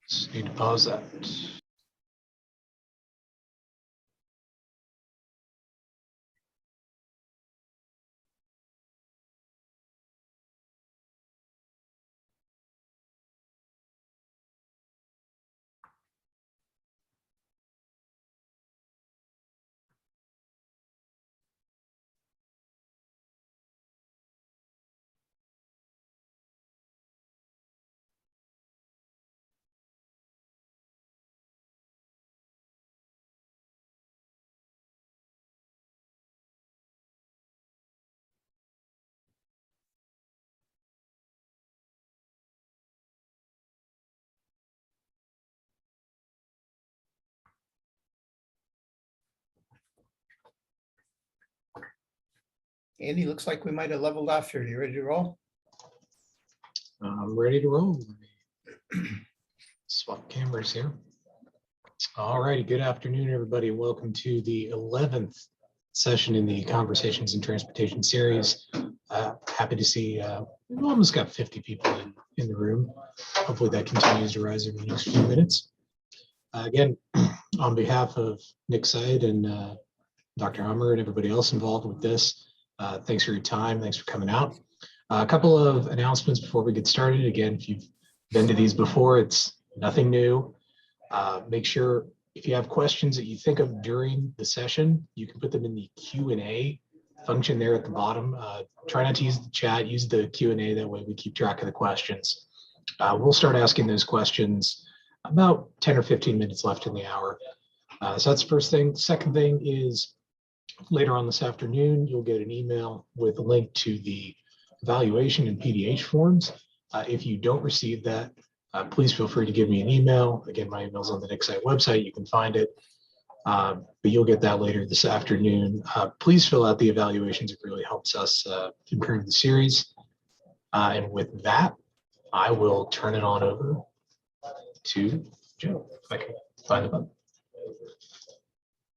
Just need to pause that. Andy, looks like we might have leveled off here. You ready to roll? I'm ready to roll. Swap cameras here. All righty. Good afternoon, everybody. Welcome to the 11th session in the Conversations in Transportation series. Happy to see we've almost got 50 people in the room. Hopefully that continues to rise over the next few minutes. Again, on behalf of Nick Syed and Dr. Hummer and everybody else involved with this, thanks for your time. Thanks for coming out. A couple of announcements before we get started. Again, if you've been to these before, it's nothing new. Make sure if you have questions that you think of during the session, you can put them in the Q&A function there at the bottom. Try not to use the chat, use the Q&A. That way we keep track of the questions. We'll start asking those questions about 10 or 15 minutes left in the hour. So that's the first thing. Second thing is later on this afternoon, you'll get an email with a link to the evaluation and PDH forms. If you don't receive that, please feel free to give me an email. Again, my email's on the Nick Site website. You can find it, but you'll get that later this afternoon. Please fill out the evaluations. It really helps us improve the series. And with that, I will turn it on over to Joe, if I can find the button.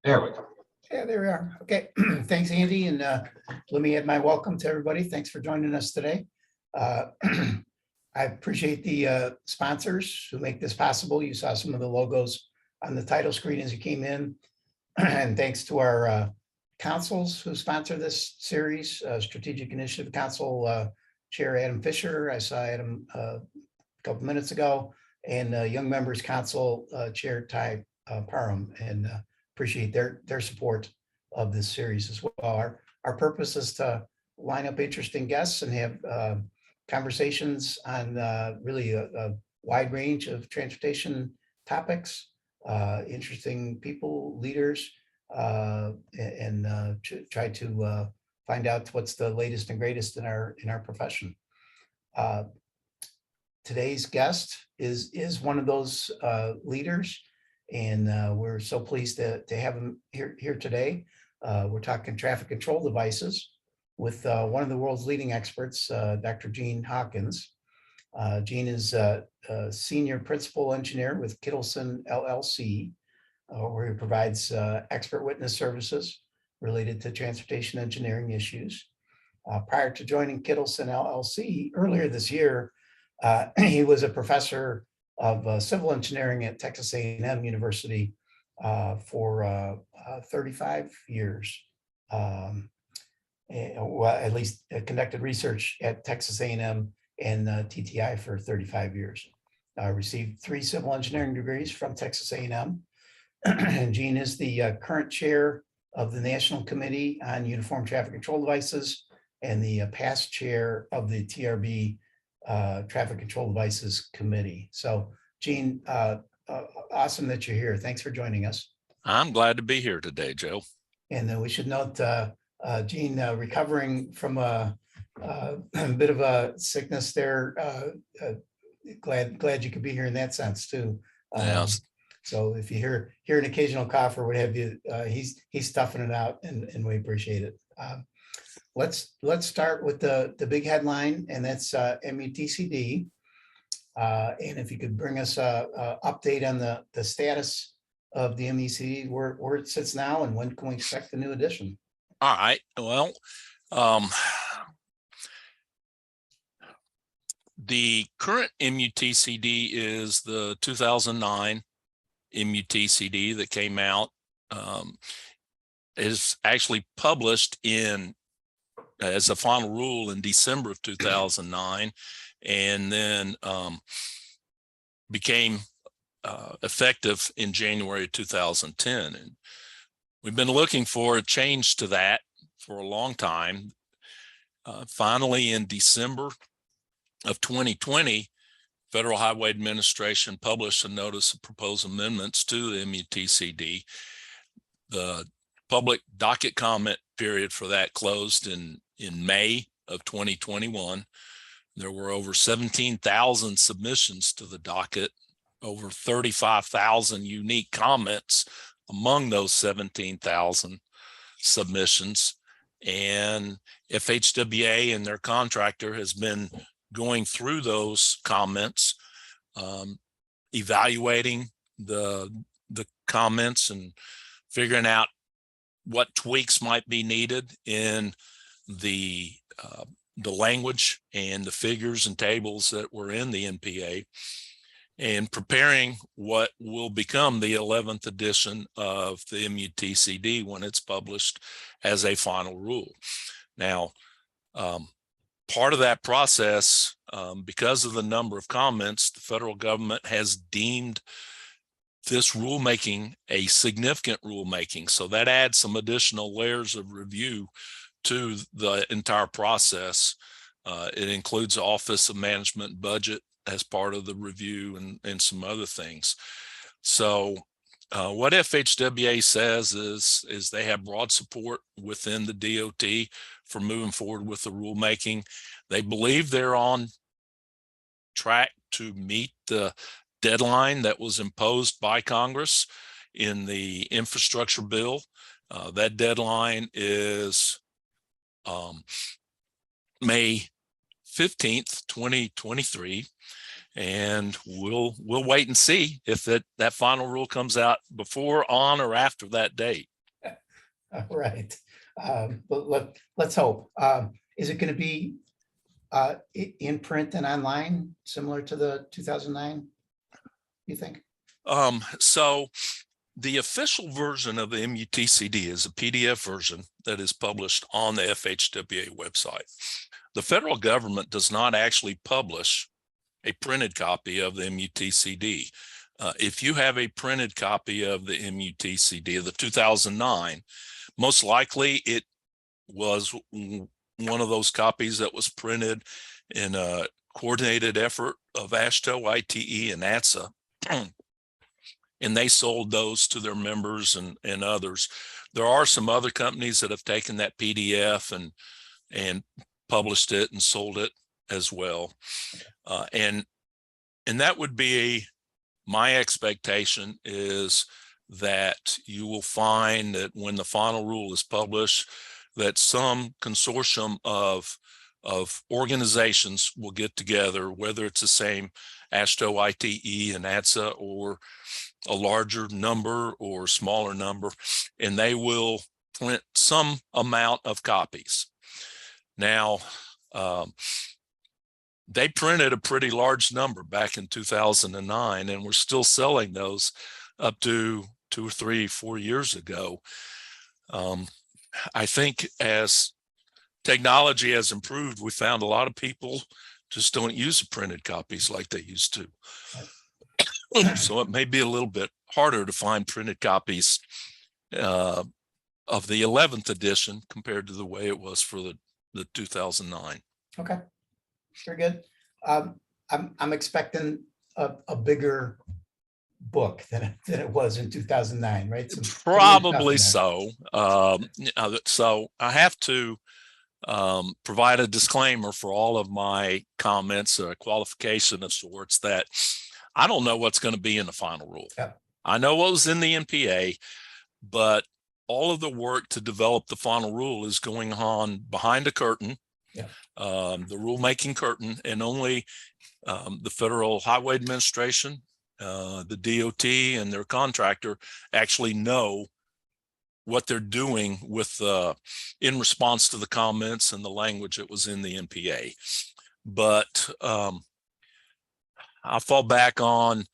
There we go. Yeah, there we are. Okay, thanks, Andy. And let me add my welcome to everybody. Thanks for joining us today. I appreciate the sponsors who make this possible. You saw some of the logos on the title screen as you came in. And thanks to our councils who sponsor this series, Strategic Initiative Council Chair Adam Fisher. I saw Adam a couple minutes ago, and Young Members Council Chair Ty Parham, and appreciate their support of this series as well. Our purpose is to line up interesting guests and have conversations on really a wide range of transportation topics, interesting people, leaders, and try to find out what's the latest and greatest in our profession. Today's guest is one of those leaders, and we're so pleased to have him here today. We're talking traffic control devices with one of the world's leading experts, Dr. Gene Hawkins. Gene is a senior principal engineer with Kittleson LLC, where he provides expert witness services related to transportation engineering issues. Prior to joining Kittleson LLC earlier this year, he was a professor of civil engineering at Texas A&M University for 35 years. Well, at least conducted research at Texas A&M and TTI for 35 years. Received 3 civil engineering degrees from Texas A&M. And Gene is the current chair of the National Committee on Uniform Traffic Control Devices and the past chair of the TRB Traffic Control Devices Committee. So Gene, awesome that you're here. Thanks for joining us. I'm glad to be here today, Joe. And we should note Gene recovering from a bit of a sickness there. Glad you could be here in that sense too. Yes. So if you hear an occasional cough or what have you, he's toughing it out, and we appreciate it. Let's start with the big headline, and that's MUTCD. And if you could bring us a update on the status of the MUTCD, where it sits now, and when can we expect the new edition? All The current MUTCD is the 2009 MUTCD that came out. Is actually published as a final rule in December of 2009, and then became effective in January of 2010. And we've been looking for a change to that for a long time. Finally, in December of 2020, Federal Highway Administration published a notice of proposed amendments to the MUTCD. The public docket comment period for that closed in May of 2021. There were over 17,000 submissions to the docket, over 35,000 unique comments among those 17,000 submissions. And FHWA and their contractor has been going through those comments, evaluating the comments and figuring out what tweaks might be needed in the language and the figures and tables that were in the NPA, and preparing what will become the 11th edition of the MUTCD when it's published as a final rule. Now, part of that process, because of the number of comments, the federal government has deemed this rulemaking a significant rulemaking. So that adds some additional layers of review to the entire process. It includes the Office of Management and Budget as part of the review and some other things. So what FHWA says is they have broad support within the DOT for moving forward with the rulemaking. They believe they're on track to meet the deadline that was imposed by Congress in the infrastructure bill. That deadline is May 15th, 2023. And we'll wait and see if that final rule comes out before, on, or after that date. All right. But let's hope. Is it going to be in print and online, similar to the 2009, you think? So the official version of the MUTCD is a PDF version that is published on the FHWA website. The federal government does not actually publish a printed copy of the MUTCD. If you have a printed copy of the MUTCD of the 2009, most likely it was one of those copies that was printed in a coordinated effort of AASHTO, ITE, and ATSA. And they sold those to their members and others. There are some other companies that have taken that PDF and published it and sold it as well. And that would be my expectation, is that you will find that when the final rule is published, that some consortium of organizations will get together, whether it's the same AASHTO, ITE, and ATSA, or a larger number or smaller number, and they will print some amount of copies. Now, they printed a pretty large number back in 2009, and we're still selling those up to 2 or 3, 4 years ago. I think as technology has improved, we found a lot of people just don't use the printed copies like they used to. So it may be a little bit harder to find printed copies of the 11th edition compared to the way it was for the 2009. Okay, very good. I'm expecting a bigger book than it was in 2009, right? Probably so. So I have to provide a disclaimer for all of my comments, a qualification of sorts, that I don't know what's going to be in the final rule. Yeah. I know what was in the NPA, but all of the work to develop the final rule is going on behind a curtain. Yeah. The rulemaking curtain, and only the Federal Highway Administration, the DOT, and their contractor actually know what they're doing with in response to the comments and the language that was in the NPA. But I'll fall back on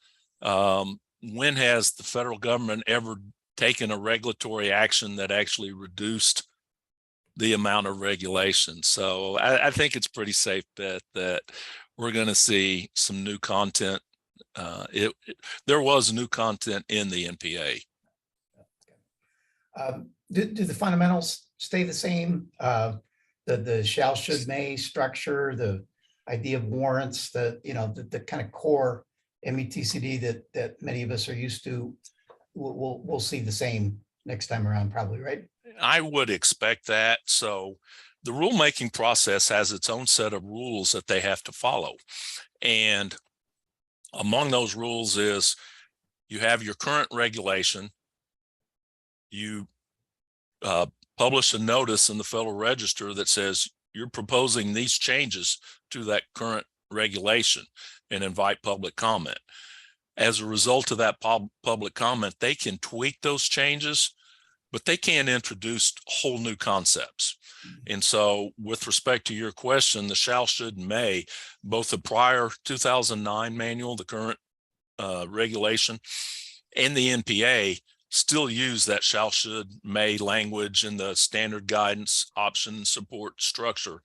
when has the federal government ever taken a regulatory action that actually reduced the amount of regulation? So I think it's pretty safe bet that we're going to see some new content. There was new content in the NPA. Do the fundamentals stay the same? The shall, should, may structure, the idea of warrants, the kind of core METCD that many of us are used to, we'll see the same next time around, probably, right? I would expect that. So the rulemaking process has its own set of rules that they have to follow. And among those rules is you have your current regulation, you publish a notice in the Federal Register that says you're proposing these changes to that current regulation and invite public comment. As a result of that public comment, they can tweak those changes, but they can't introduce whole new concepts. And so with respect to your question, the shall, should, and may, both the prior 2009 manual, the current regulation, and the NPA still use that shall, should, may language in the standard guidance option support structure.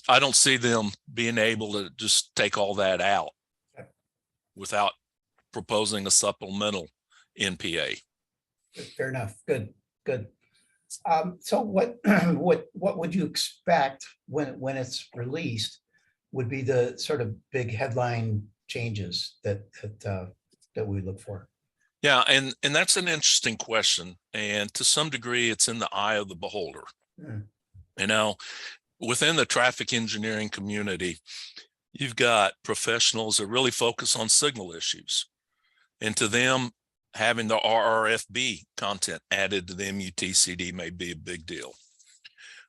I don't see them being able to just take all that out without proposing a supplemental NPA. Fair enough. Good. So what would you expect when it's released would be the sort of big headline changes that we look for? Yeah, and that's an interesting question. And to some degree, it's in the eye of the beholder. You know, within the traffic engineering community, you've got professionals that really focus on signal issues. And to them, having the RRFB content added to the MUTCD may be a big deal.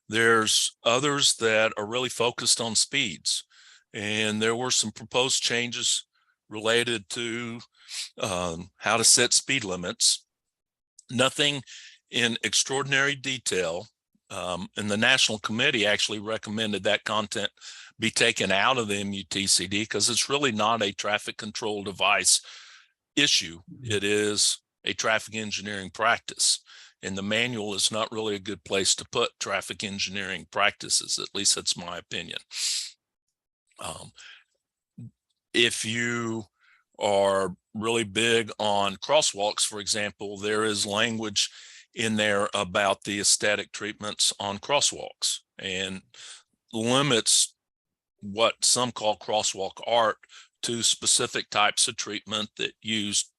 There's others that are really focused on speeds. And there were some proposed changes related to how to set speed limits. Nothing in extraordinary detail. And the National Committee actually recommended that content be taken out of the MUTCD because it's really not a traffic control device issue. It is a traffic engineering practice. And the manual is not really a good place to put traffic engineering practices. At least that's my opinion. If you are really big on crosswalks, for example, there is language in there about the aesthetic treatments on crosswalks and limits what some call crosswalk art to specific types of treatment that use,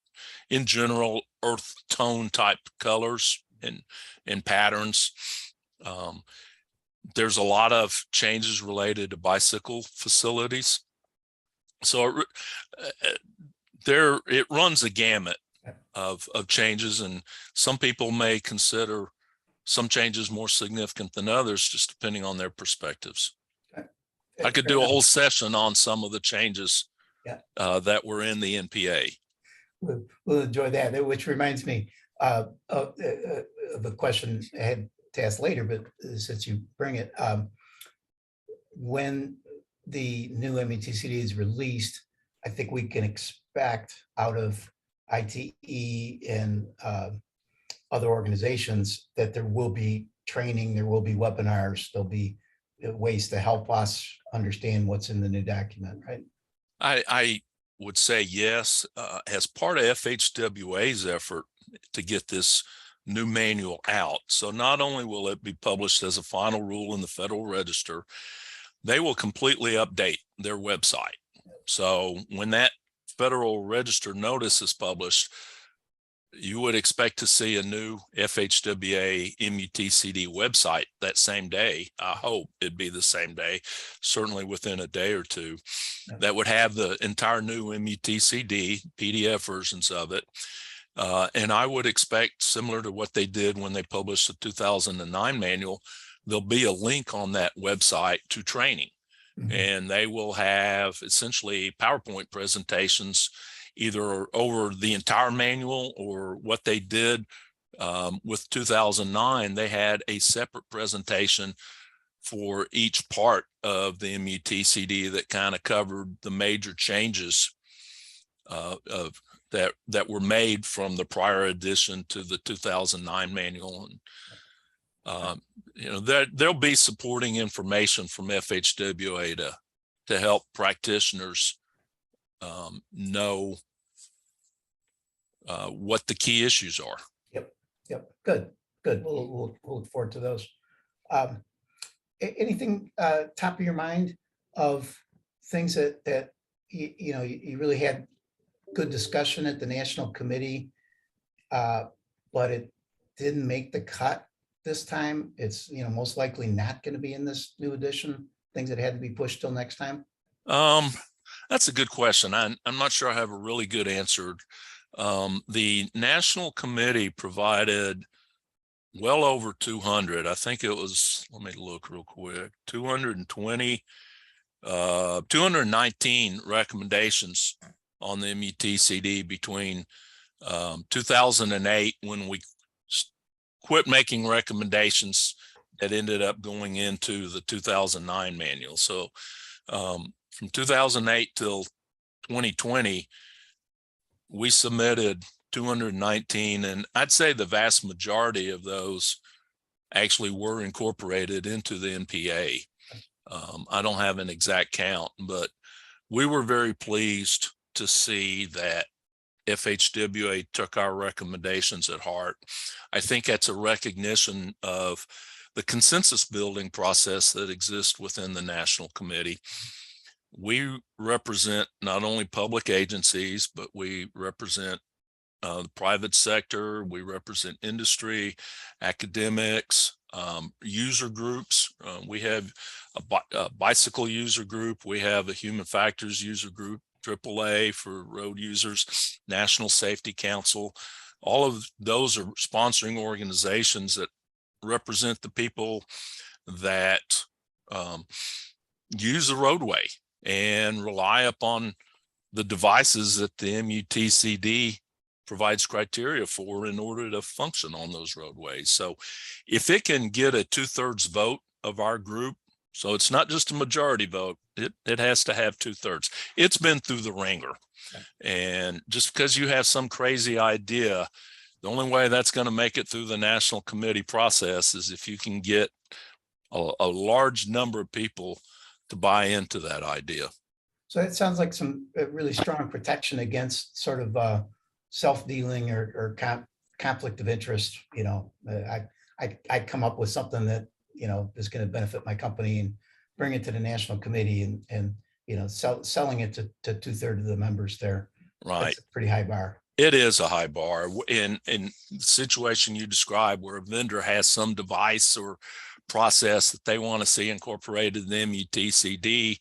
in general, earth tone type colors and patterns. There's a lot of changes related to bicycle facilities. So it runs a gamut of changes, and some people may consider some changes more significant than others, just depending on their perspectives. I could do a whole session on some of the changes that were in the NPA. We'll enjoy that, which reminds me of a question I had to ask later, but since you bring it, when the new METCD is released, I think we can expect out of ITE and other organizations that there will be training, there will be webinars, there'll be ways to help us understand what's in the new document, right? I would say yes. As part of FHWA's effort to get this new manual out, so not only will it be published as a final rule in the Federal Register, they will completely update their website. So when that Federal Register notice is published, you would expect to see a new FHWA MUTCD website that same day. I hope it'd be the same day, certainly within a day or two, that would have the entire new MUTCD PDF versions of it. And I would expect, similar to what they did when they published the 2009 manual, there'll be a link on that website to training. And they will have essentially PowerPoint presentations either over the entire manual, or what they did with 2009, they had a separate presentation for each part of the MUTCD that kind of covered the major changes that were made from the prior addition to the 2009 manual. And there'll be supporting information from FHWA to help practitioners know what the key issues are. Yep. Good. We'll look forward to those. Anything top of your mind of things that you really had good discussion at the National Committee, but it didn't make the cut this time? It's most likely not going to be in this new edition. Things that had to be pushed till next time. That's a good question. I'm not sure I have a really good answer. The National Committee provided well over 200. I think it was, let me look real quick, 219 recommendations on the MUTCD between 2008, when we quit making recommendations, that ended up going into the 2009 manual. So from 2008 till 2020, we submitted 219, and I'd say the vast majority of those actually were incorporated into the NPA. I don't have an exact count, but we were very pleased to see that FHWA took our recommendations at heart. I think that's a recognition of the consensus building process that exists within the National Committee. We represent not only public agencies, but we represent the private sector, we represent industry, academics, user groups. We have a bicycle user group, we have a human factors user group, AAA for road users, National Safety Council. All of those are sponsoring organizations that represent the people that use the roadway and rely upon the devices that the MUTCD provides criteria for in order to function on those roadways. So if it can get a 2/3 vote of our group, so it's not just a majority vote, it has to have 2/3. It's been through the ringer. And just because you have some crazy idea, the only way that's going to make it through the National Committee process is if you can get a large number of people to buy into that idea. So it sounds like some really strong protection against sort of self-dealing or conflict of interest. I come up with something that is going to benefit my company and bring it to the National Committee and selling it to 2/3 of the members there. Right. That's a pretty high bar. It is a high bar. In the situation you described, where a vendor has some device or process that they want to see incorporated in the MUTCD,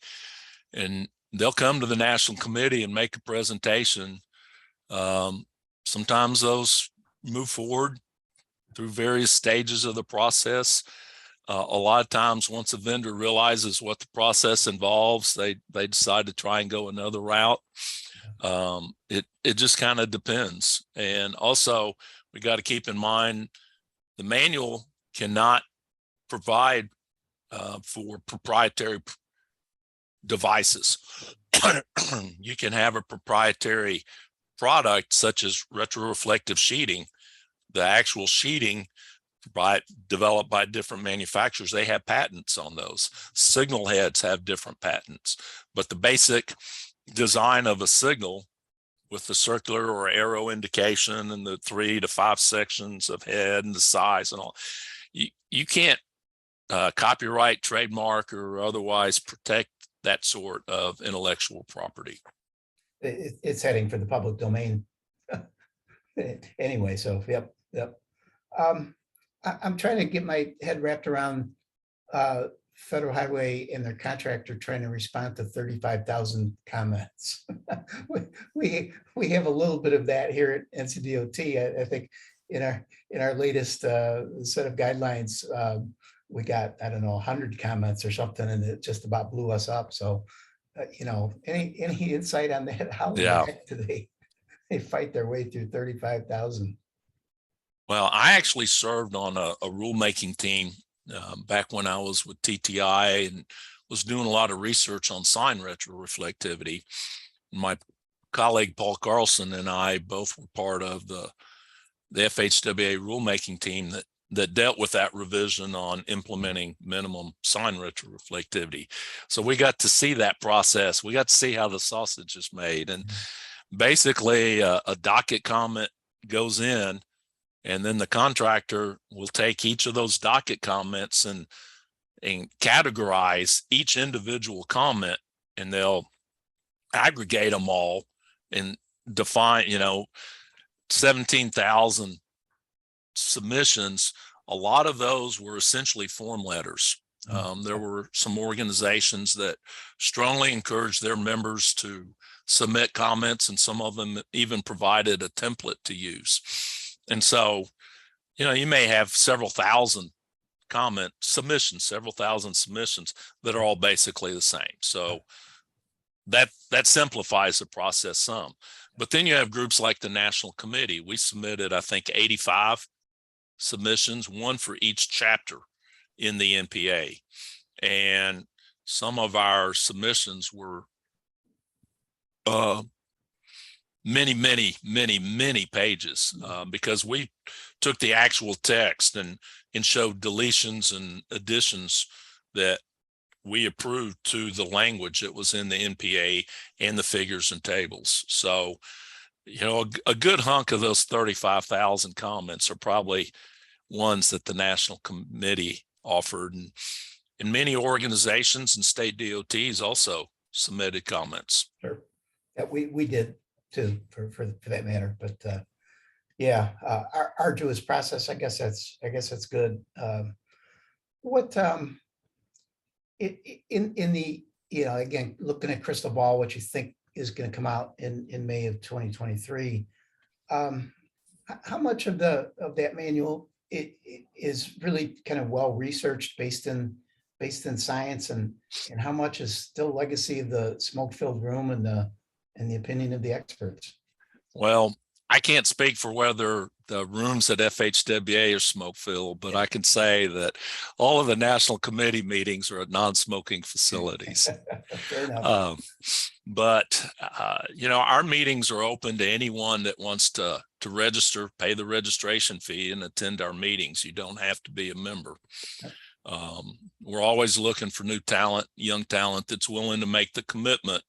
and they'll come to the National Committee and make a presentation. Sometimes those move forward through various stages of the process. A lot of times, once a vendor realizes what the process involves, they decide to try and go another route. It just kind of depends. And also, we got to keep in mind the manual cannot provide for proprietary devices. You can have a proprietary product such as retroreflective sheeting. The actual sheeting developed by different manufacturers, they have patents on those. Signal heads have different patents, but the basic design of a signal with the circular or arrow indication and the 3 to 5 sections of head and the size and all, you can't copyright, trademark, or otherwise protect that sort of intellectual property. It's heading for the public domain anyway. So yep. I'm trying to get my head wrapped around Federal Highway and their contractor trying to respond to 35,000 comments. we have a little bit of that here at NCDOT. I think in our latest set of guidelines, we got, I don't know, 100 comments or something, and it just about blew us up. So, any insight on that? How the heck do they fight their way through 35,000? Well, I actually served on a rulemaking team back when I was with TTI and was doing a lot of research on sign retroreflectivity. My colleague Paul Carlson and I both were part of the FHWA rulemaking team that dealt with that revision on implementing minimum sign retroreflectivity. So we got to see that process. We got to see how the sausage is made. And basically a docket comment goes in, and then the contractor will take each of those docket comments and categorize each individual comment, and they'll aggregate them all and define, 17,000 submissions. A lot of those were essentially form letters. There were some organizations that strongly encouraged their members to submit comments, and some of them even provided a template to use. And so, you may have several thousand several thousand submissions that are all basically the same. So that simplifies the process some. But then you have groups like the National Committee. We submitted, I think, 85 submissions, one for each chapter in the NPA. And some of our submissions were many pages, because we took the actual text and showed deletions and additions that we approved to the language that was in the NPA and the figures and tables. So, a good hunk of those 35,000 comments are probably ones that the National Committee offered, and many organizations and state DOTs also submitted comments. Sure. Yeah, we did too, for that matter. But arduous process. I guess that's good. What in the, again, looking at crystal ball, what you think is going to come out in May of 2023? How much of that manual is really kind of well researched, based in science, and how much is still legacy of the smoke-filled room and the opinion of the experts? Well, I can't speak for whether the rooms at FHWA are smoke-filled, but I can say that all of the National Committee meetings are at non-smoking facilities. Fair enough. But our meetings are open to anyone that wants to register, pay the registration fee, and attend our meetings. You don't have to be a member. We're always looking for new talent, young talent that's willing to make the commitment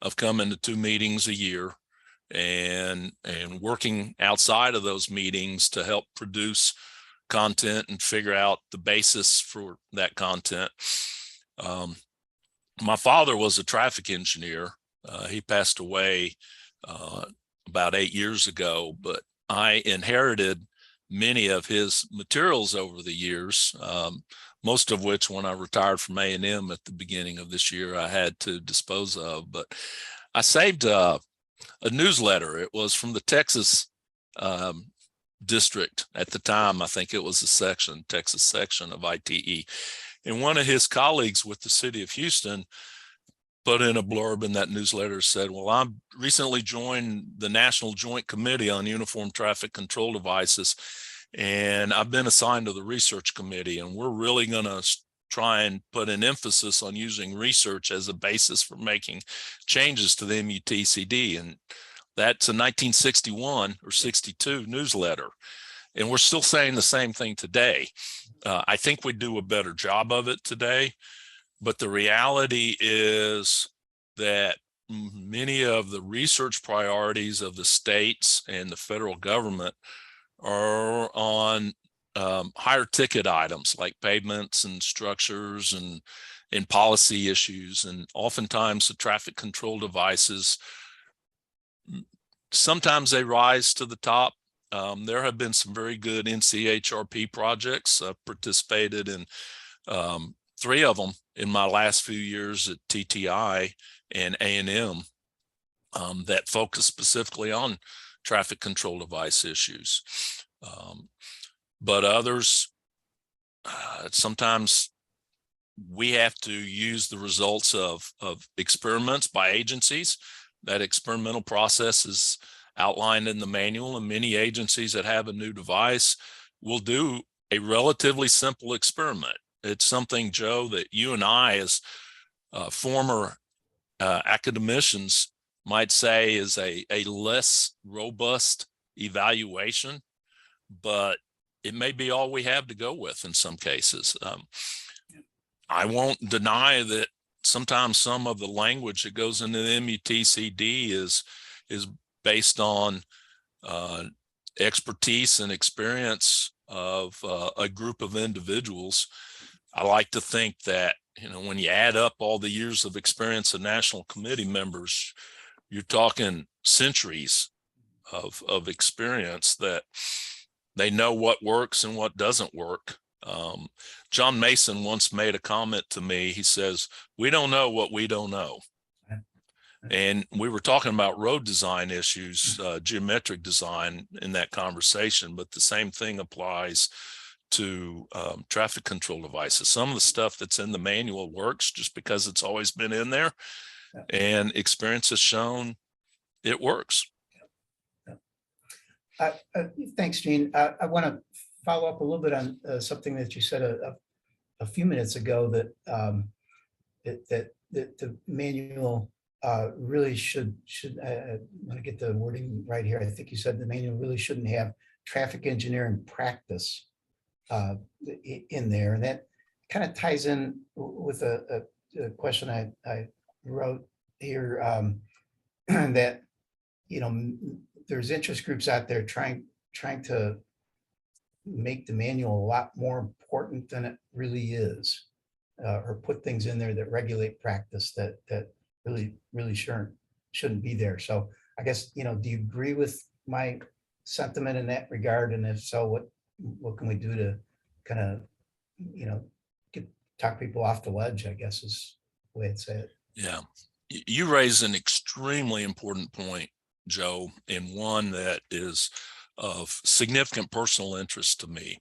of coming to 2 meetings a year and working outside of those meetings to help produce content and figure out the basis for that content. My father was a traffic engineer. He passed away about 8 years ago, but I inherited many of his materials over the years, most of which, when I retired from A&M at the beginning of this year, I had to dispose of. But I saved a newsletter. It was from the Texas district at the time. I think it was a Texas section of ITE. And one of his colleagues with the city of Houston put in a blurb in that newsletter, said, well, I recently joined the National Joint Committee on Uniform Traffic Control Devices, and I've been assigned to the research committee, and we're really going to try and put an emphasis on using research as a basis for making changes to the MUTCD. And that's a 1961 or 62 newsletter. And we're still saying the same thing today. I think we do a better job of it today, but the reality is that many of the research priorities of the states and the federal government are on higher ticket items like pavements and structures and policy issues. And oftentimes the traffic control devices, sometimes they rise to the top. There have been some very good NCHRP projects. I've participated in 3 of them in my last few years at TTI and A&M that focus specifically on traffic control device issues. But others, sometimes we have to use the results of experiments by agencies. That experimental process is outlined in the manual, and many agencies that have a new device will do a relatively simple experiment. It's something, Joe, that you and I, as former academicians, might say is a less robust evaluation, but it may be all we have to go with in some cases. I won't deny that sometimes some of the language that goes into the MUTCD is based on expertise and experience of a group of individuals. I like to think that, when you add up all the years of experience of national committee members, you're talking centuries of experience, that they know what works and what doesn't work. John Mason once made a comment to me. He says, "We don't know what we don't know." And we were talking about road design issues, geometric design in that conversation, but the same thing applies to traffic control devices. Some of the stuff that's in the manual works just because it's always been in there, and experience has shown it works. Thanks, Gene. I want to follow up a little bit on something that you said a few minutes ago, that that the manual really should I want to get the wording right here. I think you said the manual really shouldn't have traffic engineering practice in there, and that kind of ties in with a question I wrote here, that there's interest groups out there trying to make the manual a lot more important than it really is, or put things in there that regulate practice that really shouldn't be there. So I guess, do you agree with my sentiment in that regard? And if so, what can we do to kind of, talk people off the ledge, I guess is the way I'd say it. Yeah, you raise an extremely important point, Joe, and one that is of significant personal interest to me.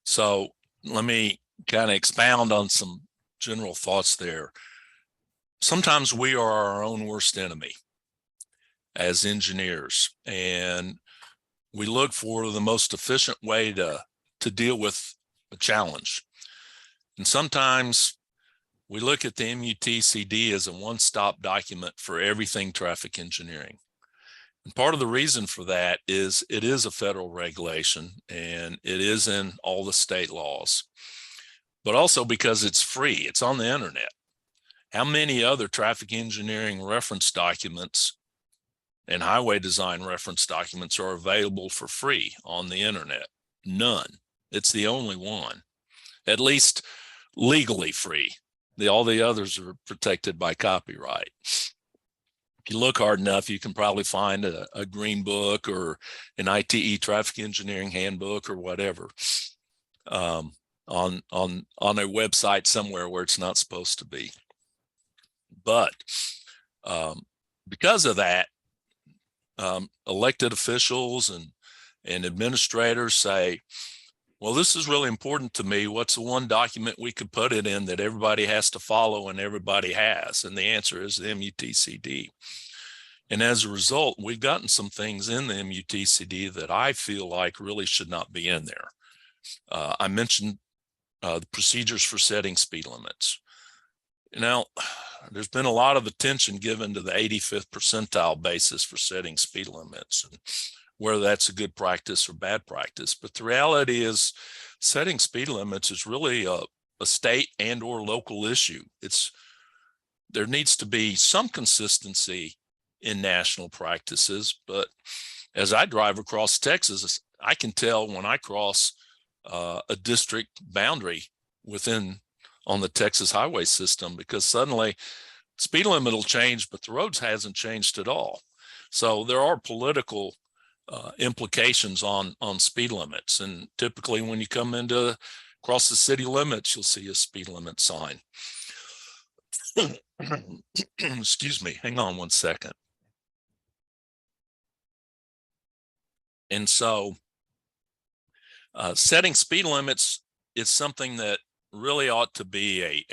So let me kind of expound on some general thoughts there. Sometimes we are our own worst enemy as engineers, and we look for the most efficient way to deal with a challenge. And sometimes we look at the MUTCD as a one-stop document for everything traffic engineering. And part of the reason for that is it is a federal regulation and it is in all the state laws, but also because it's free, it's on the internet. How many other traffic engineering reference documents and highway design reference documents are available for free on the internet? None. It's the only one, at least legally free. All the others are protected by copyright. If you look hard enough, you can probably find a green book or an ITE traffic engineering handbook or whatever on a website somewhere where it's not supposed to be. But because of that, elected officials and administrators say, well, this is really important to me. What's the one document we could put it in that everybody has to follow and everybody has? And the answer is the MUTCD. And as a result, we've gotten some things in the MUTCD that I feel like really should not be in there. I mentioned the procedures for setting speed limits. Now, there's been a lot of attention given to the 85th percentile basis for setting speed limits, and whether that's a good practice or bad practice. But the reality is setting speed limits is really a state and or local issue. There needs to be some consistency in national practices, but as I drive across Texas, I can tell when I cross a district boundary on the Texas highway system, because suddenly speed limit will change, but the roads hasn't changed at all. So there are political implications on speed limits. And typically when you come across the city limits, you'll see a speed limit sign. Excuse me, hang on one second. And so setting speed limits is something that really ought to be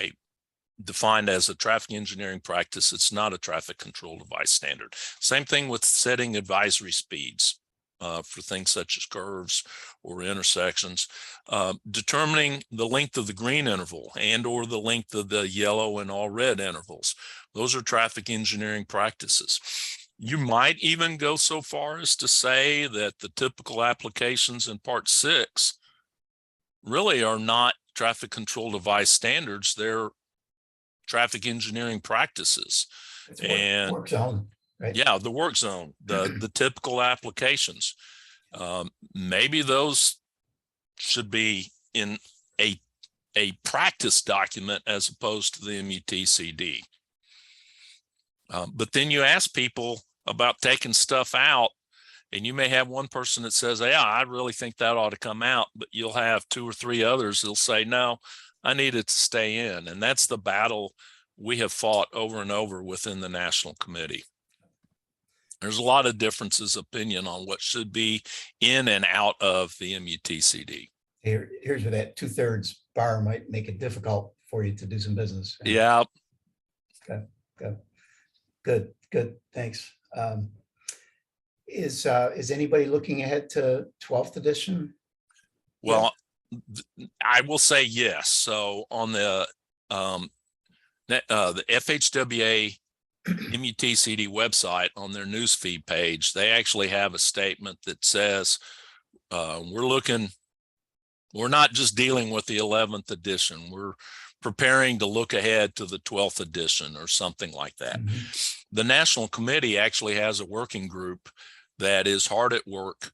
defined as a traffic engineering practice. It's not a traffic control device standard. Same thing with setting advisory speeds. for things such as curves or intersections, determining the length of the green interval and or the length of the yellow and all red intervals. Those are traffic engineering practices. You might even go so far as to say that the typical applications in Part 6 really are not traffic control device standards. They're traffic engineering practices. It's And work zone, right? yeah, the work zone, the typical applications. Maybe those should be in a practice document as opposed to the MUTCD. But then you ask people about taking stuff out, and you may have one person that says, yeah, I really think that ought to come out, but you'll have 2 or 3 others that'll say, no, I need it to stay in. And that's the battle we have fought over and over within the National Committee. There's a lot of differences of opinion on what should be in and out of the MUTCD. Here's where that 2/3 bar might make it difficult for you to do some business. Yeah. Okay, good. Thanks. Is anybody looking ahead to 12th edition? Well, I will say yes. So on the FHWA MUTCD website, on their newsfeed page, they actually have a statement that says we're not just dealing with the 11th edition. We're preparing to look ahead to the 12th edition or something like that. Mm-hmm. The National Committee actually has a working group that is hard at work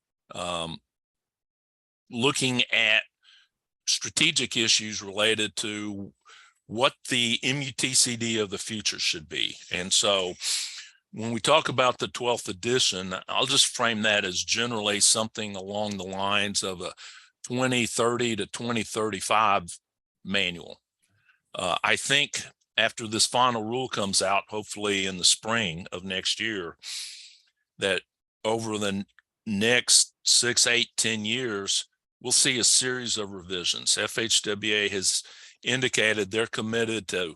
looking at strategic issues related to what the MUTCD of the future should be. And so when we talk about the 12th edition, I'll just frame that as generally something along the lines of a 2030 to 2035 manual. I think after this final rule comes out, hopefully in the spring of next year, that over the next 6, 8, 10 years, we'll see a series of revisions. FHWA has indicated they're committed to,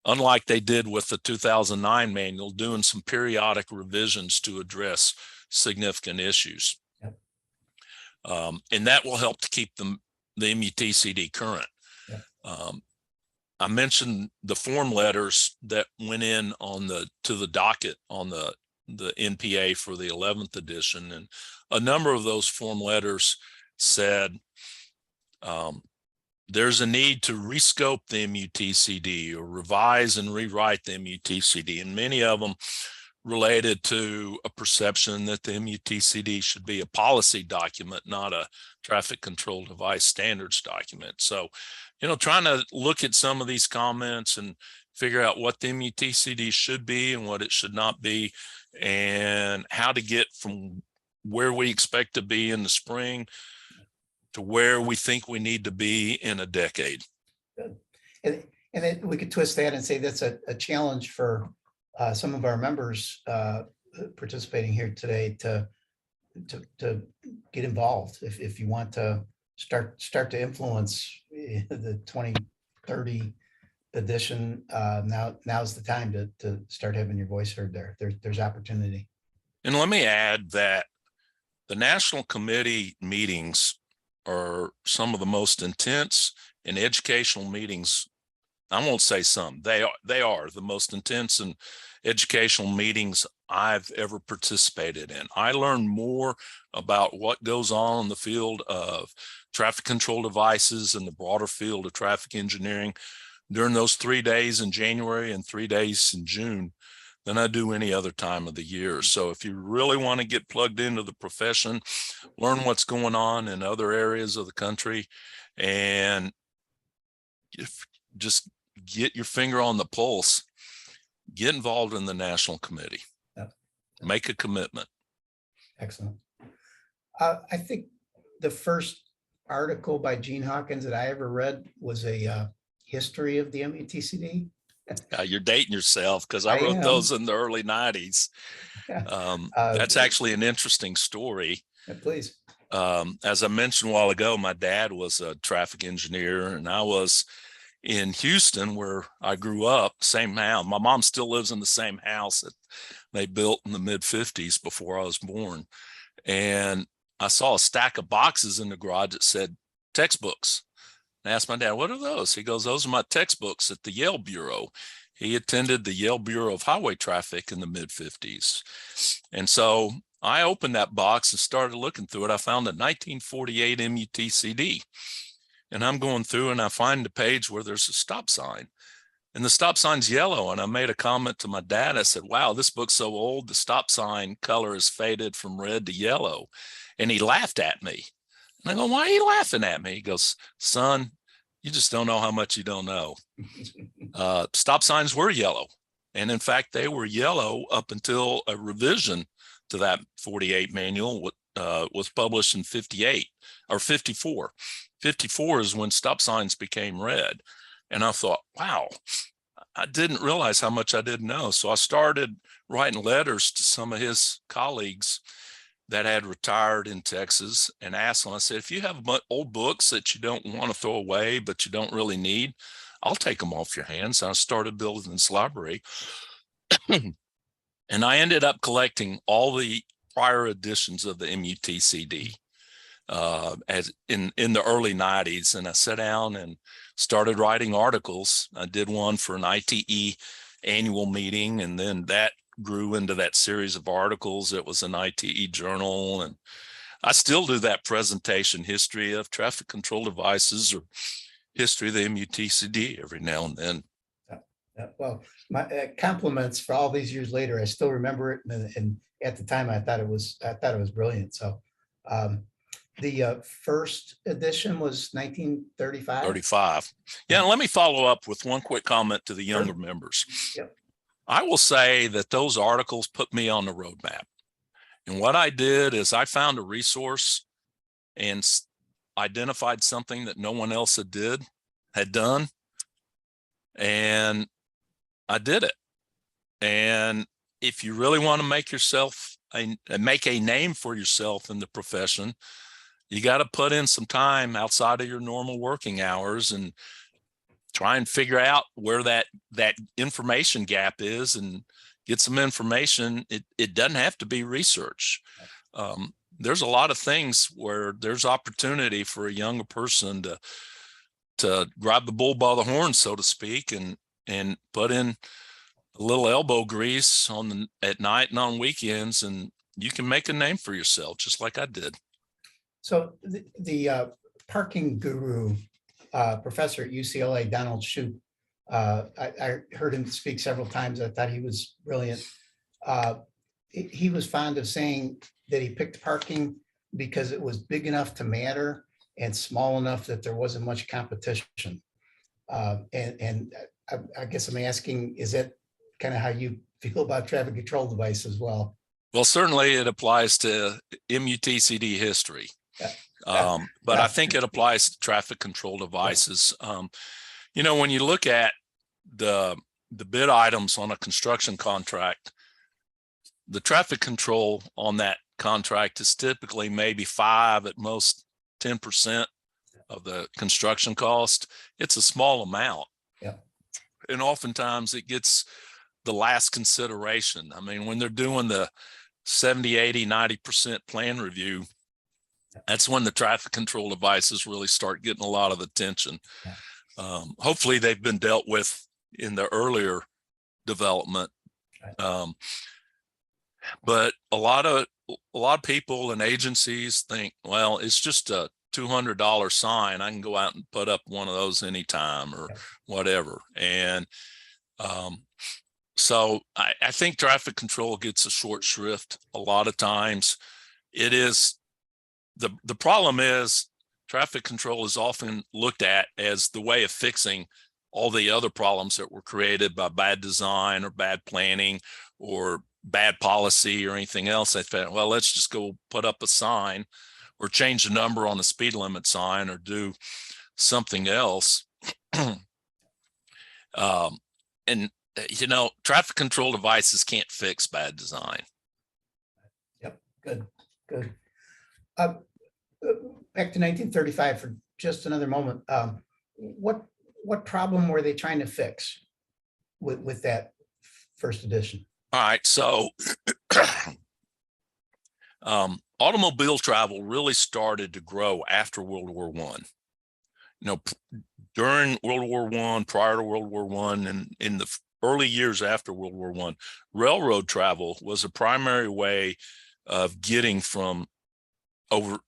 unlike they did with the 2009 manual, doing some periodic revisions to address significant issues. Yep. And that will help to keep the MUTCD current. Yep. I mentioned the form letters that went in to the docket on the NPA for the 11th edition, and a number of those form letters said there's a need to rescope the MUTCD or revise and rewrite the MUTCD, and many of them related to a perception that the MUTCD should be a policy document, not a traffic control device standards document. So, trying to look at some of these comments and figure out what the MUTCD should be and what it should not be, and how to get from where we expect to be in the spring to where we think we need to be in a decade. Good. And then we could twist that and say that's a challenge for some of our members participating here today to get involved if you want to start to influence the 2030 edition. Now's the time to start having your voice heard there. There's opportunity. And let me add that the National Committee meetings are some of the most intense and educational meetings. I won't say some, they are the most intense and educational meetings I've ever participated in. I learned more about what goes on in the field of traffic control devices and the broader field of traffic engineering during those 3 days in January and 3 days in June than I do any other time of the year. So if you really want to get plugged into the profession, learn what's going on in other areas of the country, and just get your finger on the pulse, get involved in the National Committee. Yep. Make a commitment. Excellent. I think the first article by Gene Hawkins that I ever read was a history of the MUTCD. You're dating yourself, because I wrote those in the early 90s. That's actually an interesting story. Yeah, please. As I mentioned a while ago, my dad was a traffic engineer, and I was in Houston, where I grew up, same house. My mom still lives in the same house that they built in the mid-50s before I was born. And I saw a stack of boxes in the garage that said textbooks. I asked my dad, what are those? He goes, those are my textbooks at the Yale Bureau. He attended the Yale Bureau of Highway Traffic in the mid-50s. And so I opened that box and started looking through it. I found a 1948 MUTCD. And I'm going through and I find the page where there's a stop sign. And the stop sign's yellow. And I made a comment to my dad. I said, wow, this book's so old, the stop sign color is faded from red to yellow. And he laughed at me. And I go, why are you laughing at me? He goes, son, you just don't know how much you don't know. Stop signs were yellow. And in fact, they were yellow up until a revision to that 48 manual was published in 58 or 54. 54 is when stop signs became red. And I thought, wow, I didn't realize how much I didn't know. So I started writing letters to some of his colleagues that had retired in Texas and asked them, I said, if you have old books that you don't want to throw away, but you don't really need, I'll take them off your hands. And I started building this library. And I ended up collecting all the prior editions of the MUTCD as in the early 90s. And I sat down and started writing articles. I did one for an ITE annual meeting, and then that grew into that series of articles. It was an ITE journal, and I still do that presentation, history of traffic control devices or history of the MUTCD every now and then. Well, my compliments for all these years later. I still remember it, and at the time I thought it was brilliant. So the first edition was 1935. 35. Yeah, and let me follow up with one quick comment to the younger members. Yep. I will say that those articles put me on the roadmap. And what I did is I found a resource and identified something that no one else had done. And I did it. And if you really want to make make a name for yourself in the profession, you got to put in some time outside of your normal working hours and try and figure out where that information gap is and get some information. It doesn't have to be research. There's a lot of things where there's opportunity for a younger person to grab the bull by the horn, so to speak, and put in a little elbow grease at night and on weekends, and you can make a name for yourself just like I did. So the parking guru, professor at UCLA, Donald Shoup, I heard him speak several times. I thought he was brilliant. He was fond of saying that he picked parking because it was big enough to matter and small enough that there wasn't much competition. And I guess I'm asking, is that kind of how you feel about traffic control device as well? Well, certainly it applies to MUTCD history. Yeah. But I think it applies to traffic control devices. When you look at the bid items on a construction contract, the traffic control on that contract is typically maybe 5, at most 10% of the construction cost. It's a small amount. Yeah. And oftentimes it gets the last consideration. I mean, when they're doing the 70, 80, 90% plan review, that's when the traffic control devices really start getting a lot of attention. Yeah. Hopefully they've been dealt with in the earlier development. Right. But a lot of people and agencies think, well, it's just a $200 sign. I can go out and put up one of those anytime or whatever. And so I think traffic control gets a short shrift a lot of times. It is the problem is traffic control is often looked at as the way of fixing all the other problems that were created by bad design or bad planning or bad policy or anything else. They thought, well, let's just go put up a sign or change the number on the speed limit sign or do something else. And traffic control devices can't fix bad design. Yep. Good. Back to 1935 for just another moment. What problem were they trying to fix with that first edition? All right. So automobile travel really started to grow after World War I. During World War I, prior to World War I, and in the early years after World War I, railroad travel was a primary way of getting from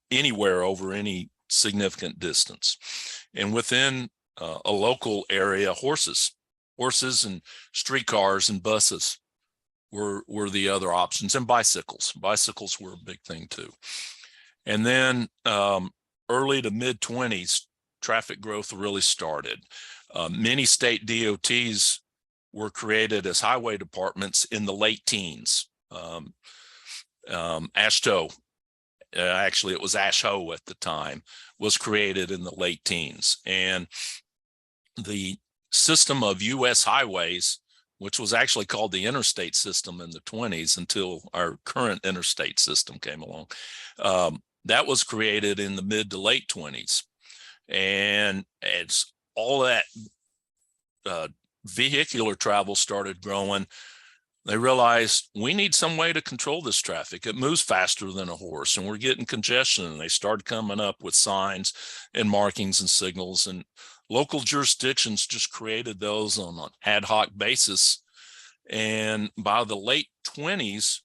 anywhere over any significant distance. And within a local area, horses and streetcars and buses were the other options, and bicycles. Bicycles were a big thing too. And then early to mid 20s, traffic growth really started. Many state DOTs were created as highway departments in the late teens. AASHTO, actually it was AASHO at the time, was created in the late teens. And the system of U.S. highways, which was actually called the interstate system in the 20s until our current interstate system came along, that was created in the mid to late 20s. And as all that vehicular travel started growing, they realized we need some way to control this traffic. It moves faster than a horse, and we're getting congestion. And they started coming up with signs and markings and signals, and local jurisdictions just created those on an ad hoc basis. And by the late 20s,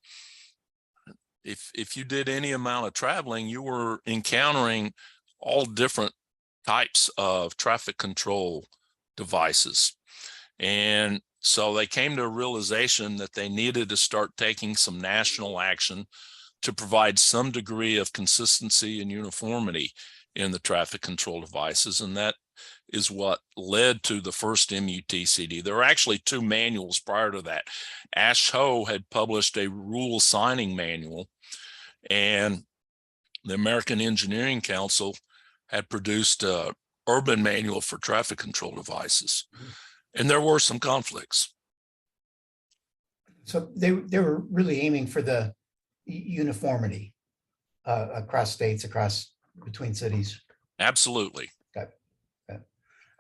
if you did any amount of traveling, you were encountering all different types of traffic control devices. And so they came to a realization that they needed to start taking some national action to provide some degree of consistency and uniformity in the traffic control devices. And that is what led to the first MUTCD. There were actually two manuals prior to that. AASHTO had published a rule signing manual, and the American Engineering Council had produced an urban manual for traffic control devices. And there were some conflicts. So they were really aiming for the uniformity across states, between cities. Absolutely. Okay.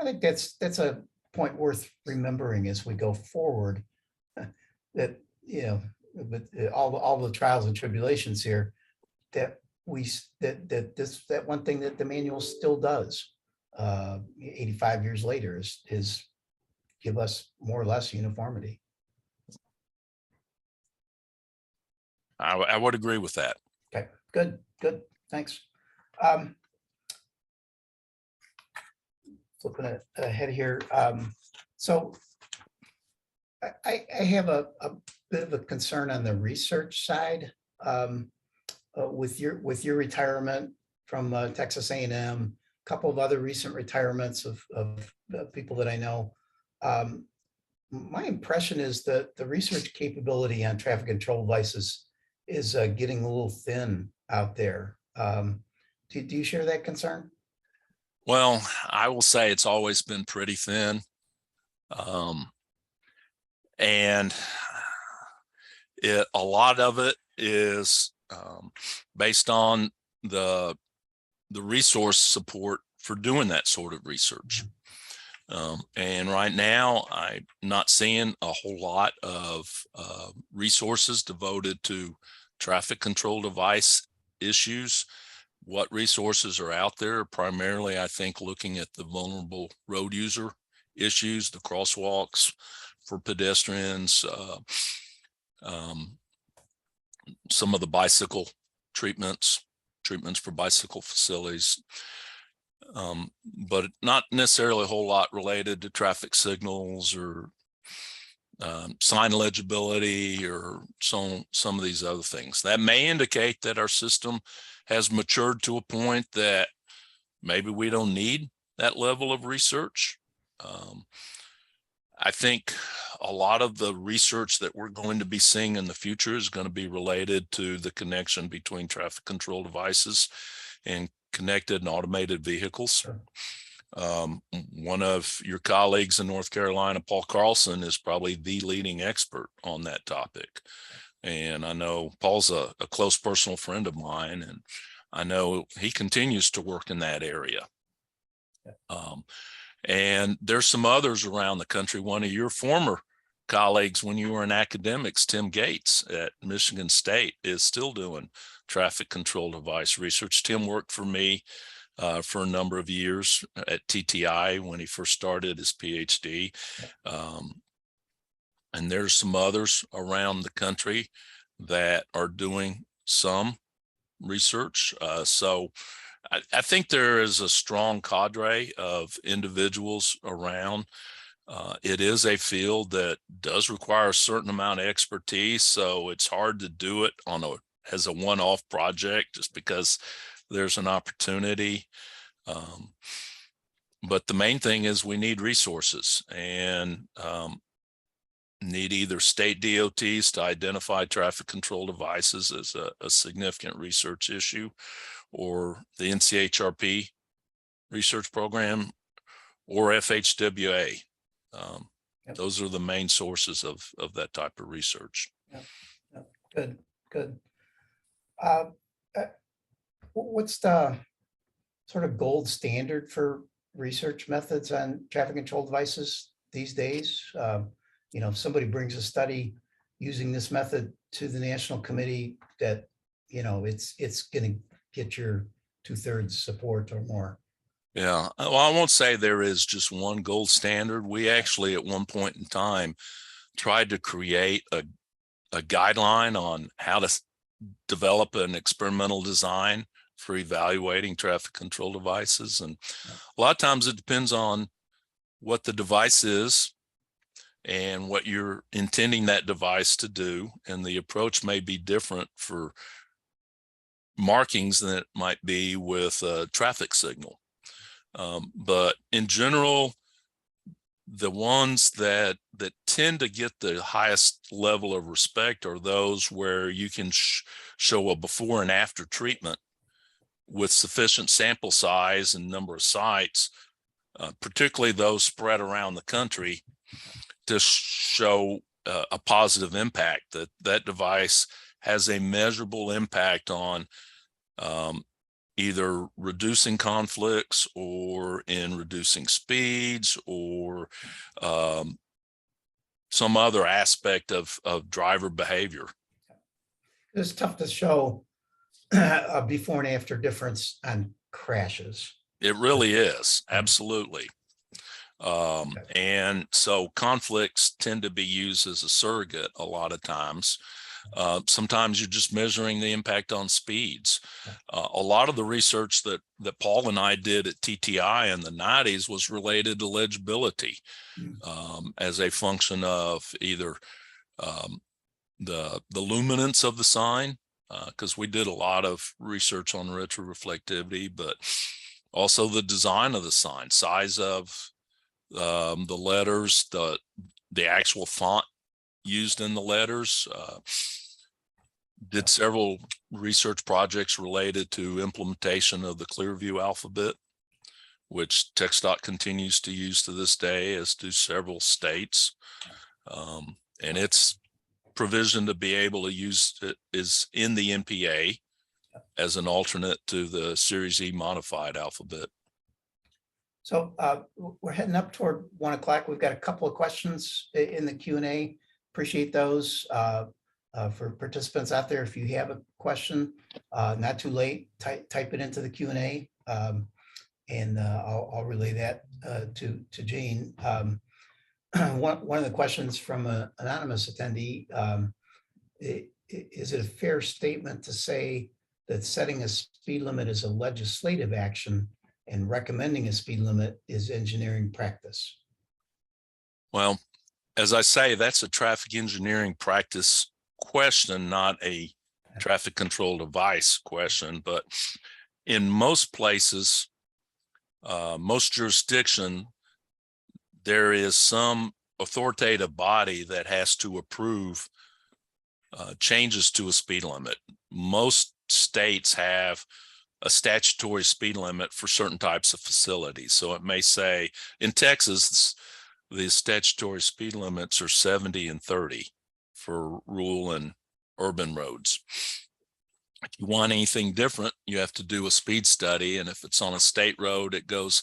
I think that's a point worth remembering as we go forward. That with all the trials and tribulations here, that one thing that the manual still does 85 years later is give us more or less uniformity. I would agree with that. Okay, good, thanks. Flipping ahead here. So I have a bit of a concern on the research side. With your retirement from Texas A&M, a couple of other recent retirements of people that I know. My impression is that the research capability on traffic control devices is getting a little thin out there. Do you share that concern? Well, I will say it's always been pretty thin. And a lot of it is based on the resource support for doing that sort of research. And right now, I'm not seeing a whole lot of resources devoted to traffic control device issues. What resources are out there? Primarily, I think, looking at the vulnerable road user issues, the crosswalks for pedestrians, some of the bicycle treatments for bicycle facilities, but not necessarily a whole lot related to traffic signals or sign legibility or some of these other things. That may indicate that our system has matured to a point that maybe we don't need that level of research. I think a lot of the research that we're going to be seeing in the future is going to be related to the connection between traffic control devices and connected and automated vehicles. Sure. One of your colleagues in North Carolina, Paul Carlson, is probably the leading expert on that topic. And I know Paul's a close personal friend of mine, and I know he continues to work in that area. And there's some others around the country. One of your former colleagues when you were in academics. Tim Gates at Michigan State is still doing traffic control device research. Tim worked for me for a number of years at TTI when he first started his PhD. And there's some others around the country that are doing some research. So I think there is a strong cadre of individuals around. It is a field that does require a certain amount of expertise, so it's hard to do it as a one-off project just because there's an opportunity. But the main thing is we need resources and need either state DOTs to identify traffic control devices as a significant research issue, or the NCHRP research program, or FHWA. Yep. Those are the main sources of that type of research. Good, good. What's the sort of gold standard for research methods on traffic control devices these days? If somebody brings a study using this method to the national committee, that, it's going to get your 2/3 support or more. Yeah, well, I won't say there is just one gold standard. We actually, at one point in time, tried to create a guideline on how to develop an experimental design for evaluating traffic control devices. And a lot of times it depends on what the device is and what you're intending that device to do. And the approach may be different for markings than it might be with a traffic signal. But in general, the ones that tend to get the highest level of respect are those where you can show a before and after treatment with sufficient sample size and number of sites, particularly those spread around the country, to show a positive impact, that device has a measurable impact on either reducing conflicts or in reducing speeds or some other aspect of driver behavior. It's tough to show a before and after difference on crashes. It really is, absolutely. And so conflicts tend to be used as a surrogate a lot of times. Sometimes you're just measuring the impact on speeds. A lot of the research that Paul and I did at TTI in the 90s was related to legibility as a function of either the luminance of the sign, because we did a lot of research on retroreflectivity, but also the design of the sign, size of the letters, the actual font used in the letters. Did several research projects related to implementation of the Clearview alphabet, which TxDOT continues to use to this day, as do several states. And its provision to be able to use it is in the NPA as an alternate to the Series E modified alphabet. So we're heading up toward 1 o'clock. We've got a couple of questions in the Q&A. Appreciate those for participants out there. If you have a question, not too late, type it into the Q&A, and I'll relay that to Jane. One of the questions from an anonymous attendee, is it a fair statement to say that setting a speed limit is a legislative action and recommending a speed limit is engineering practice? Well, as I say, that's a traffic engineering practice question, not a traffic control device question. But in most places, most jurisdiction, there is some authoritative body that has to approve changes to a speed limit. Most states have a statutory speed limit for certain types of facilities. So it may say in Texas, the statutory speed limits are 70 and 30 for rural and urban roads. If you want anything different, you have to do a speed study. And if it's on a state road, it goes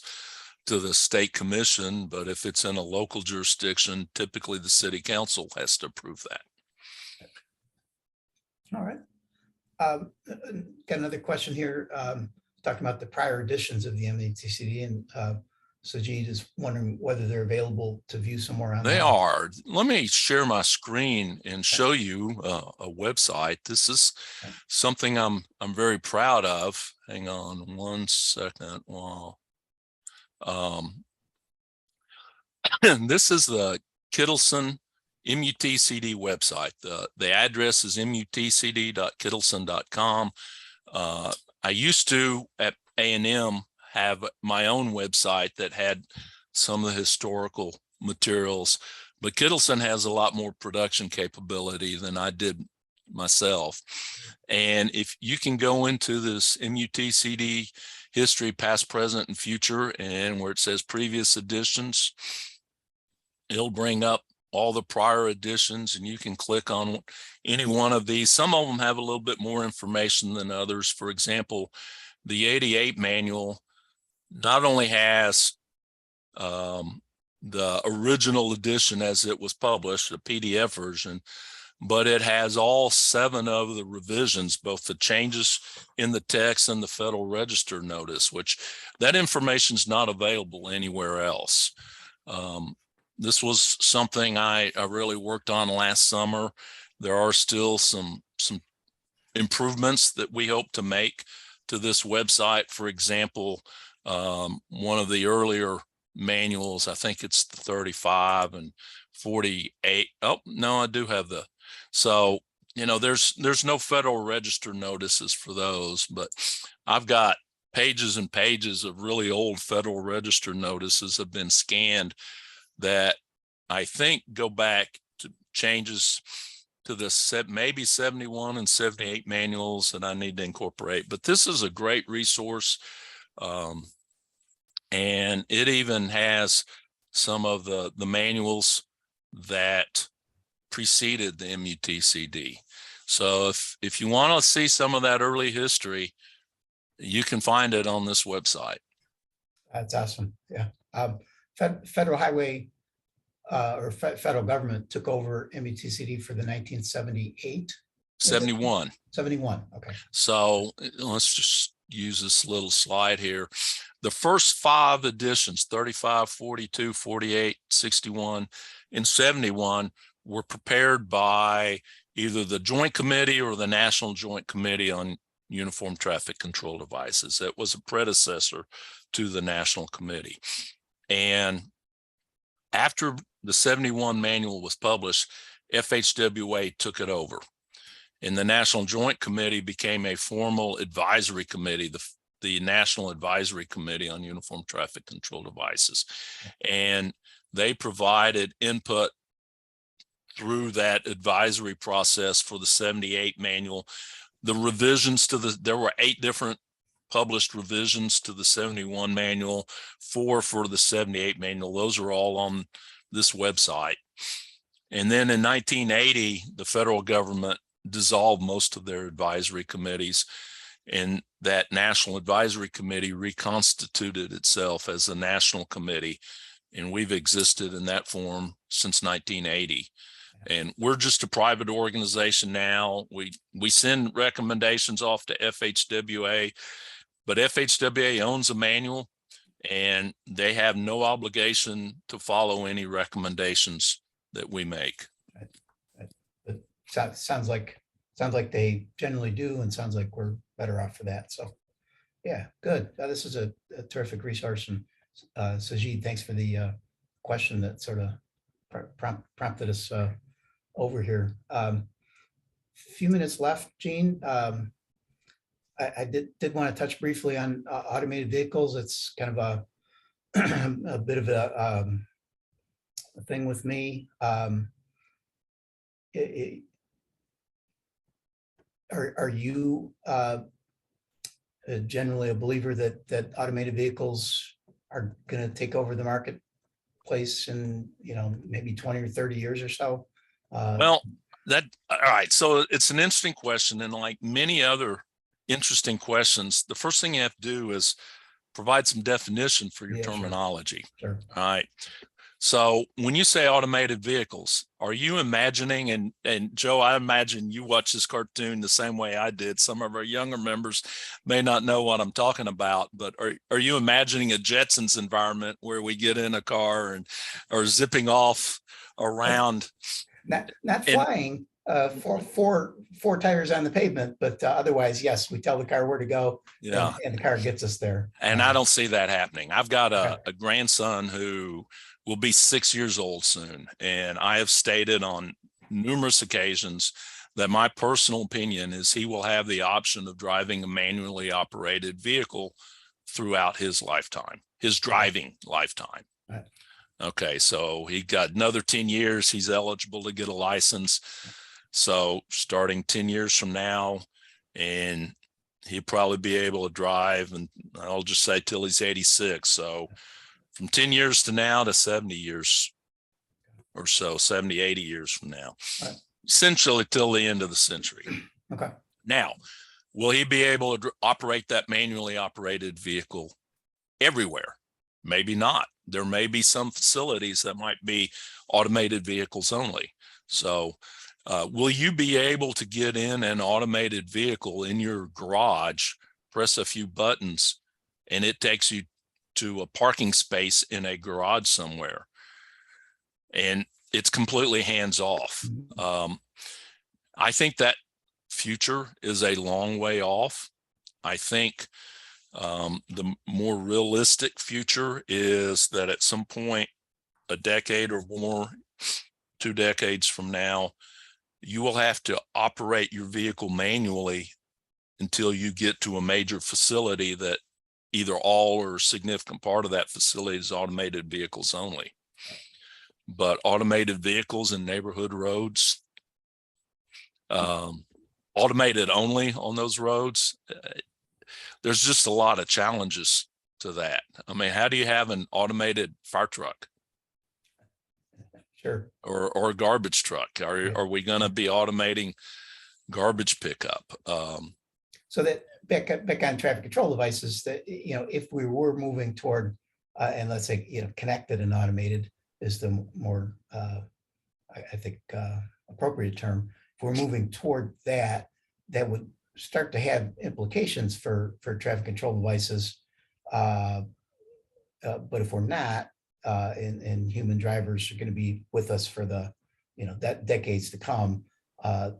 to the state commission, but if it's in a local jurisdiction, typically the city council has to approve that. All right. Got another question here, talking about the prior editions of the MATCD, and Sajid is wondering whether they're available to view somewhere online. They are. Let me share my screen and show you a website. This is something I'm very proud of. Hang on one second. Wow. This is the Kittleson MUTCD website. The address is mutcd.kittleson.com. I used to at A&M have my own website that had some of the historical materials, but Kittleson has a lot more production capability than I did myself. And if you can go into this MUTCD history, past, present, and future, and where it says previous editions, it'll bring up all the prior editions, and you can click on any one of these. Some of them have a little bit more information than others. For example, the 88 manual not only has the original edition as it was published, a PDF version, but it has all 7 of the revisions, both the changes in the text and the Federal Register notice, which that information is not available anywhere else. This was something I really worked on last summer. There are still some improvements that we hope to make to this website. For example, one of the earlier manuals, I think it's the 35 and 48. Oh, no, I do have the, so, you know, there's no Federal Register notices for those, but I've got pages and pages of really old Federal Register notices have been scanned that I think go back to changes to the maybe 71 and 78 manuals that I need to incorporate. But this is a great resource. And it even has some of the manuals that preceded the MUTCD. So if you want to see some of that early history, you can find it on this website. That's awesome. Yeah. Federal Highway or federal government took over MUTCD for the 1978. 71. 71. Okay. So let's just use this little slide here. The first 5 editions, 35, 42, 48, 61, and 71 were prepared by either the Joint Committee or the National Joint Committee on Uniform Traffic Control Devices. It was a predecessor to the National Committee. And after the 71 manual was published, FHWA took it over. And the National Joint Committee became a formal advisory committee, the National Advisory Committee on Uniform Traffic Control Devices. And they provided input through that advisory process for the 78 manual. The revisions to there were 8 different published revisions to the 71 manual, 4 for the 78 manual. Those are all on this website. And then in 1980, the federal government dissolved most of their advisory committees, and that National Advisory Committee reconstituted itself as a national committee. And we've existed in that form since 1980. And we're just a private organization now. We send recommendations off to FHWA, but FHWA owns a manual and they have no obligation to follow any recommendations that we make. It sounds like they generally do, and sounds like we're better off for that. So yeah, good. This is a terrific resource. And Sajid, thanks for the question that sort of prompted us over here. Few minutes left, Gene. I did want to touch briefly on automated vehicles. It's kind of a bit of a thing with me. Are you generally a believer that automated vehicles are going to take over the marketplace in, maybe 20 or 30 years or so? Well, all right. So it's an interesting question. And like many other interesting questions, the first thing you have to do is provide some definition for your Yeah, sure. terminology. Sure. All right. So when you say automated vehicles, are you imagining, and Joe, I imagine you watch this cartoon the same way I did. Some of our younger members may not know what I'm talking about, but are you imagining a Jetsons environment where we get in a car and are zipping off around? Not And- flying, four tires on the pavement, but otherwise, yes, we tell the car where to go, Yeah. and the car gets us there. And I don't see that happening. I've got Okay. a grandson who will be 6 years old soon. And I have stated on numerous occasions that my personal opinion is he will have the option of driving a manually operated vehicle throughout his lifetime, his driving lifetime. Right. Okay, so he got another 10 years, he's eligible to get a license. So starting 10 years from now, and he'll probably be able to drive, and I'll just say till he's 86. So from 10 years to now to 70 years or so, 70, 80 years from now, Right. essentially till the end of the century. Okay. Now, will he be able to operate that manually operated vehicle everywhere? Maybe not. There may be some facilities that might be automated vehicles only. So will you be able to get in an automated vehicle in your garage, press a few buttons, and it takes you to a parking space in a garage somewhere? And it's completely hands off. I think that future is a long way off. I think the more realistic future is that at some point, a decade or more, 2 decades from now, you will have to operate your vehicle manually until you get to a major facility that either all or a significant part of that facility is automated vehicles only. But automated vehicles in neighborhood roads, automated only on those roads, there's just a lot of challenges to that. I mean, how do you have an automated fire truck? Sure. Or a garbage truck? Are we going to be automating garbage pickup? So that back on traffic control devices, that, if we were moving toward, and let's say, connected and automated is the more, I think, appropriate term. If we're moving toward that, that would start to have implications for traffic control devices. But if we're not, and human drivers are going to be with us for the, that decades to come,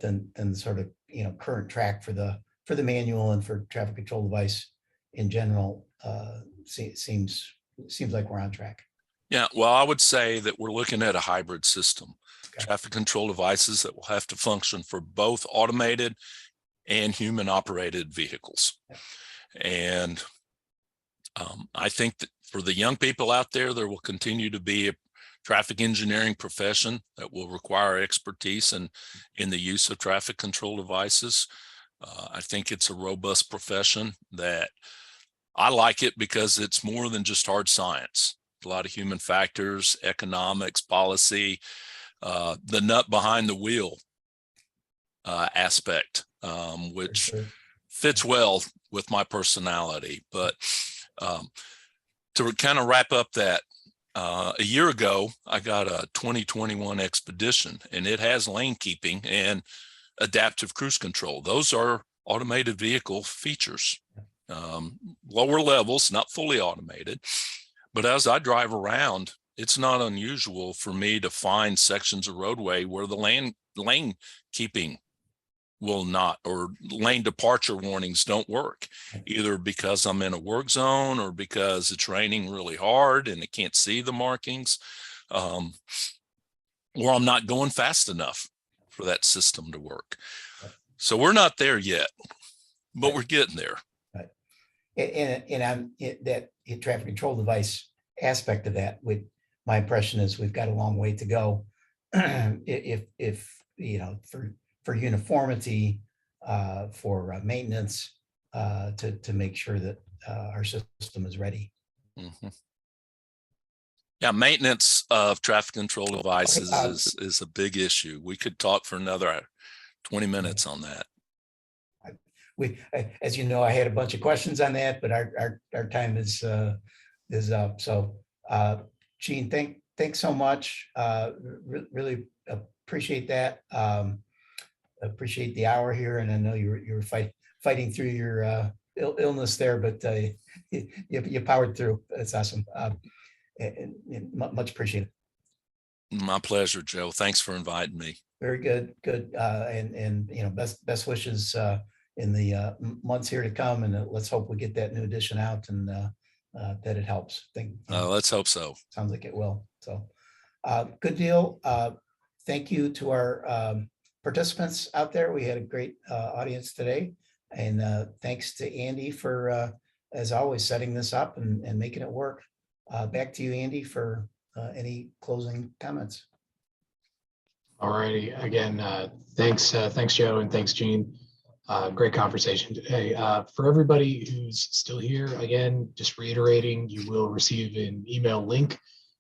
then sort of, current track for the manual and for traffic control device in general seems like we're on track. Yeah, well, I would say that we're looking at a hybrid system. Okay. Traffic control devices that will have to function for both automated and human operated vehicles. Yeah. And I think that for the young people out there, there will continue to be a traffic engineering profession that will require expertise in the use of traffic control devices. I think it's a robust profession that I like it because it's more than just hard science. A lot of human factors, economics, policy, the nut behind the wheel aspect, which Sure. fits well with my personality. But to kind of wrap up that, a year ago, I got a 2021 Expedition, and it has lane keeping and adaptive cruise control. Those are automated vehicle features, lower levels, not fully automated. But as I drive around, it's not unusual for me to find sections of roadway where the lane keeping will not, or lane departure warnings don't work, either because I'm in a work zone or because it's raining really hard and I can't see the markings, or I'm not going fast enough for that system to work. So we're not there yet, but we're getting there. Right. And that traffic control device aspect of that, my impression is we've got a long way to go. if for uniformity, for maintenance, to make sure that our system is ready. Mm-hmm. Yeah, maintenance of traffic control devices is a big issue. We could talk for another 20 minutes on that. as you know, I had a bunch of questions on that, but our time is up. So Gene, thanks so much. Really appreciate that. Appreciate the hour here, and I know you were fighting through your illness there, but you powered through. That's awesome. And much appreciated. My pleasure, Joe. Thanks for inviting me. Very good, good. And best wishes in the months here to come, and let's hope we get that new edition out and that it helps. Let's hope so. Sounds like it will. So good deal. Thank you to our participants out there. We had a great audience today, and thanks to Andy for, as always, setting this up and making it work. Back to you, Andy, for any closing comments. All righty. Again, thanks, Joe, and thanks, Gene. Great conversation today. For everybody who's still here, again, just reiterating, you will receive an email link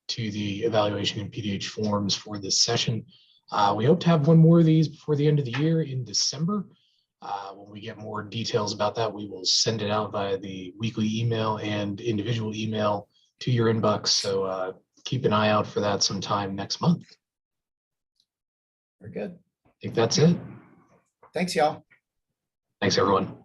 to the evaluation and PDH forms for this session. We hope to have one more of these before the end of the year in December. When we get more details about that, we will send it out via the weekly email and individual email to your inbox. So keep an eye out for that sometime next month. Very good. I think that's it. Thanks, y'all. Thanks, everyone.